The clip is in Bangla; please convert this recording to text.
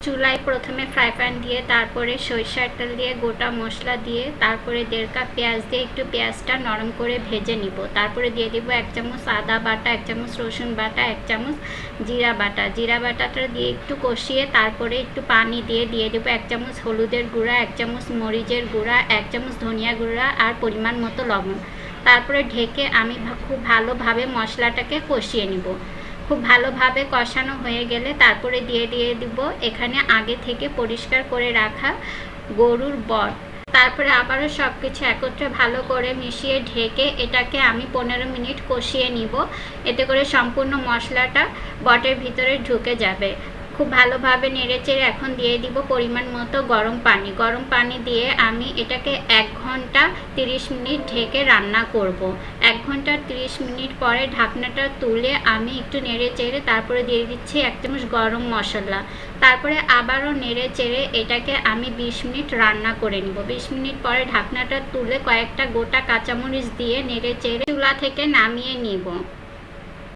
চুলায় প্রথমে ফ্রাই প্যান দিয়ে তারপরে সরিষার তেল দিয়ে গোটা মশলা দিয়ে তারপরে 1.5 কাপ পেঁয়াজ দিয়ে একটু পেঁয়াজটা নরম করে ভেজে নিব। তারপরে দিয়ে দিব 1 চামচ আদা বাটা, 1 চামচ রসুন বাটা, 1 চামচ জিরা বাটা। জিরা বাটাটা দিয়ে একটু কষিয়ে তারপরে একটু পানি দিয়ে দেবো 1 চামচ হলুদের গুঁড়া, 1 চামচ মরিচের গুঁড়া, 1 চামচ ধনিয়া গুঁড়া আর পরিমাণ মতো লবণ। তারপরে ঢেকে আমি খুব ভালোভাবে মশলাটাকে কষিয়ে নিব। খুব ভালোভাবে কষানো হয়ে গেলে তারপরে দিয়ে দিব এখানে আগে থেকে পরিষ্কার করে রাখা গরুর বট। তারপরে আবারও সব কিছু একত্রে ভালো করে মিশিয়ে ঢেকে এটাকে আমি 15 মিনিট কষিয়ে নিব। এতে করে সম্পূর্ণ মশলাটা বটের ভিতরে ঢুকে যাবে। খুব ভালোভাবে নেড়েচেড়ে এখন দিয়ে দিব পরিমাণ মতো গরম পানি। গরম পানি দিয়ে আমি এটাকে 1 ঘন্টা 30 মিনিট ঢেকে রান্না করব। 1 ঘন্টা 30 মিনিট পরে ঢাকনাটা তুলে আমি একটু নেড়েচেড়ে তারপরে দিয়ে দিচ্ছি 1 চামচ গরম মশলা। তারপরে আবারও নেড়েচেড়ে এটাকে আমি 20 মিনিট রান্না করে নিব। 20 মিনিট পরে ঢাকনাটা তুলে কয়েকটা গোটা কাঁচামরিচ দিয়ে নেড়েচেড়ে চুলা থেকে নামিয়ে নিব।